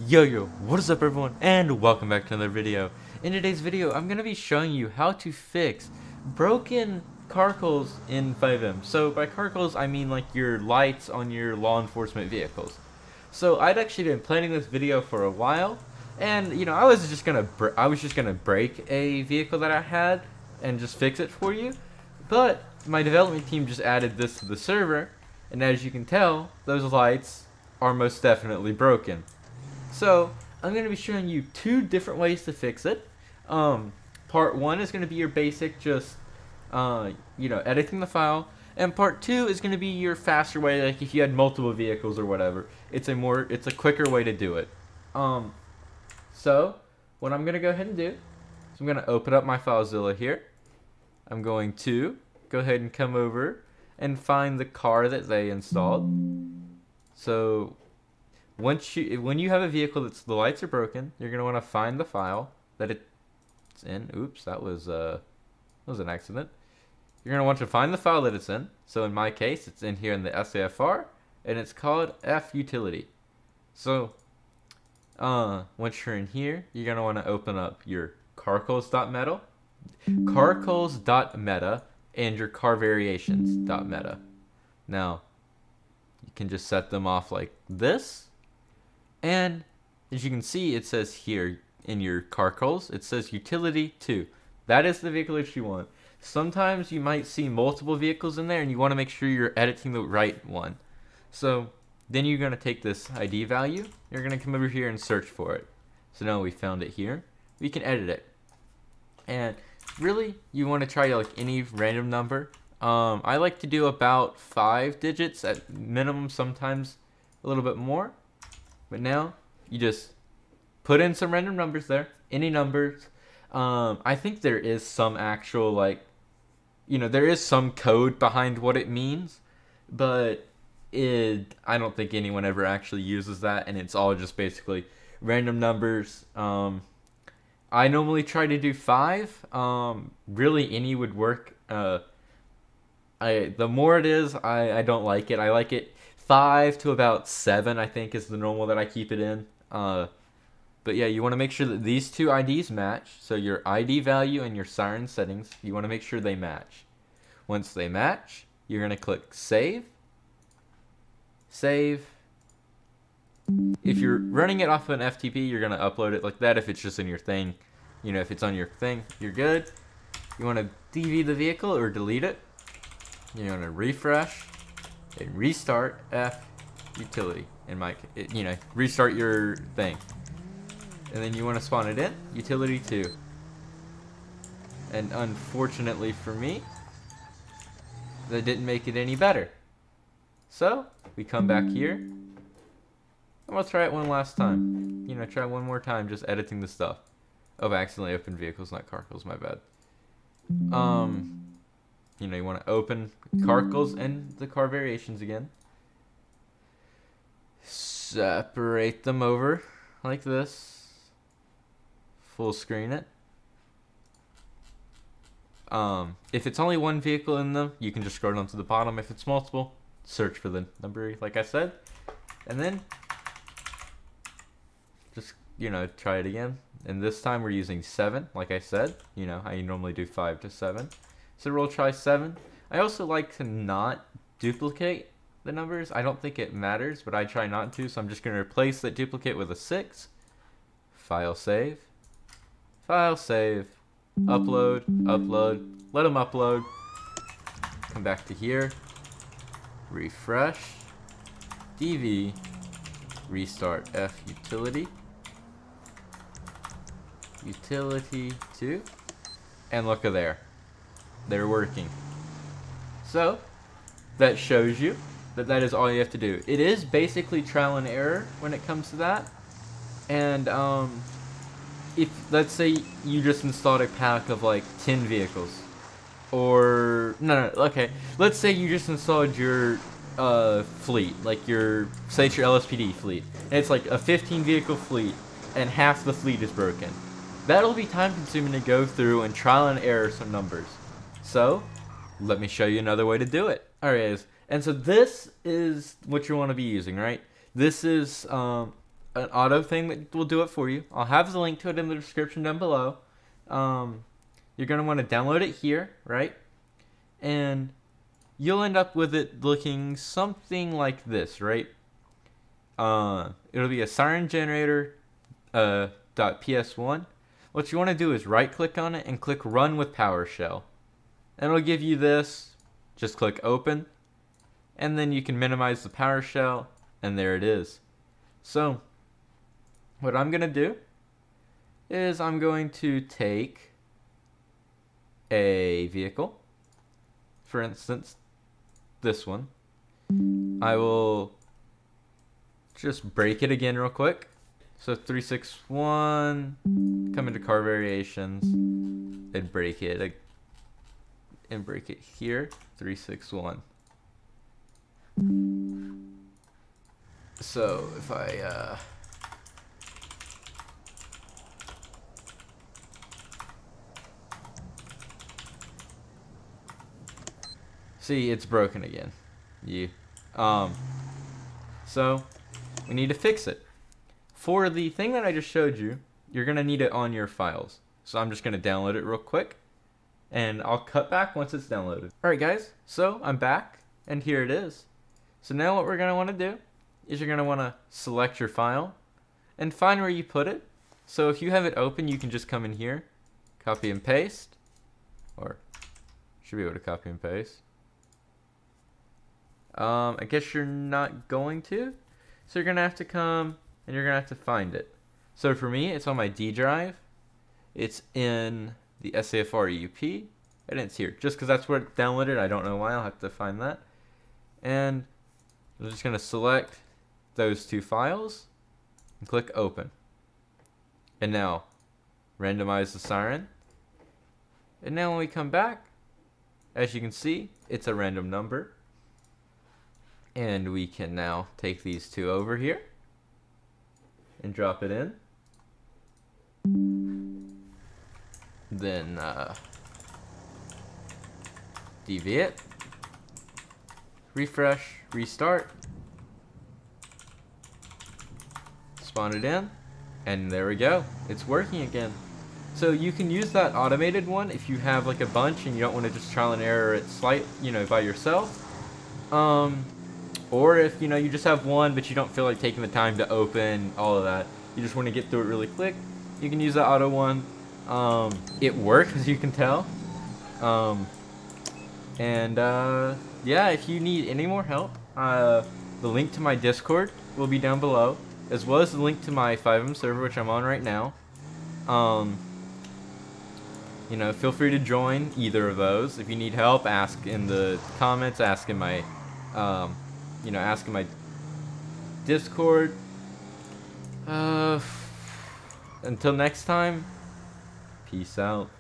Yo, what is up everyone, and welcome back to another video. In today's video, I'm going to be showing you how to fix broken carcols in FiveM. So by carcols, I mean like your lights on your law enforcement vehicles. So I'd actually been planning this video for a while, and I was just gonna break a vehicle that I had and just fix it for you. But my development team just added this to the server, and as you can tell, those lights are most definitely broken. So I'm going to be showing you two different ways to fix it. Part one is going to be your basic, just editing the file, and part two is going to be your faster way, like if you had multiple vehicles or whatever. It's a quicker way to do it. So what I'm going to go ahead and do is I'm going to open up my FileZilla here. I'm going to go ahead and come over and find the car that they installed. So when you have a vehicle that's the lights are broken, you're gonna want to find the file that it's in. Oops, that was an accident. You're gonna want to find the file that it's in. So in my case, it's in here in the SAFR, and it's called futility. So once you're in here, you're gonna want to open up your carcols.meta, and your carvariations.meta. Now you can just set them off like this. And as you can see, it says here in your carcols, it says utility 2. That is the vehicle that you want. Sometimes you might see multiple vehicles in there and you want to make sure you're editing the right one. So then you're going to take this ID value, you're going to come over here and search for it. So now we found it here. We can edit it. And really, you want to try like any random number. I like to do about 5 digits at minimum, sometimes a little bit more. But now you just put in some random numbers there, any numbers. I think there is some actual there is some code behind what it means, but I don't think anyone ever actually uses that, and it's all just basically random numbers. I normally try to do 5. Really, any would work. The more it is, I don't like it. I like it 5 to about 7, I think, is the normal that I keep it in. But yeah, you want to make sure that these two IDs match. So your ID value and your siren settings, you want to make sure they match. Once they match, you're going to click Save. Save. If you're running it off of an FTP, you're going to upload it like that. If it's just in your thing, if it's on your thing, you're good. You want to DV the vehicle or delete it. You want to refresh and restart utility. Restart your thing. And then you want to spawn it in, utility 2. And unfortunately for me, that didn't make it any better. So, we come back here, and we'll try it one last time. Try one more time just editing the stuff. Oh, I accidentally opened vehicles, not carcols, my bad. You want to open carcols and the car variations again. Separate them over like this. Full screen it. If it's only one vehicle in them, you can just scroll down to the bottom. If it's multiple, search for the number like I said. And then just, try it again. And this time we're using 7, like I said. I normally do 5 to 7. So we'll try 7. I also like to not duplicate the numbers. I don't think it matters, but I try not to. So I'm just going to replace that duplicate with a 6. File save. File save. Upload. Upload. Let them upload. Come back to here. Refresh. DV. Restart utility. Utility 2. And look at there. They're working. So that shows you that is all you have to do. It is basically trial and error when it comes to that. And if let's say you just installed a pack of like 10 vehicles, or okay, let's say you just installed your fleet, like say it's your LSPD fleet, and it's like a 15 vehicle fleet, and half the fleet is broken. That'll be time consuming to go through and trial and error some numbers. So let me show you another way to do it. Alright, and so this is what you want to be using, right? This is an auto thing that will do it for you. I'll have the link to it in the description down below. You're going to want to download it here, right? And you'll end up with it looking something like this, right? It'll be a siren generator .ps1. What you want to do is right click on it and click run with PowerShell. And it'll give you this. Just click open. And then you can minimize the PowerShell, and there it is. So what I'm going to do is I'm going to take a vehicle, for instance this one. I will just break it again real quick. So 361, come into car variations and break it here, 361. So if I see, it's broken again. So we need to fix it. For the thing that I just showed you, you're gonna need it on your files. So I'm just gonna download it real quick, and I'll cut back once it's downloaded. Alright guys, so I'm back, and here it is. So now what we're gonna wanna do is you're gonna wanna select your file and find where you put it. So if you have it open, you can just come in here, copy and paste, or should be able to copy and paste. I guess you're not going to. So you're going to have to come and you're going to have to find it. So for me, it's on my D drive. It's in the SAFREUP, and it's here. Just because that's where it's downloaded, I don't know why. I'll have to find that. And I'm just going to select those two files and click open. And now randomize the siren. And now when we come back, as you can see, it's a random number. And we can now take these two over here and drop it in. Then DV it, refresh, restart, spawn it in, and there we go. It's working again. So you can use that automated one if you have like a bunch and you don't want to just trial and error it by yourself. Or if you just have one but you don't feel like taking the time to open all of that, you just want to get through it really quick, you can use the auto one. It works, as you can tell. Yeah, if you need any more help, the link to my Discord will be down below, as well as the link to my FiveM server, which I'm on right now. Feel free to join either of those. If you need help, ask in the comments, ask in my ask in my Discord. Until next time, peace out.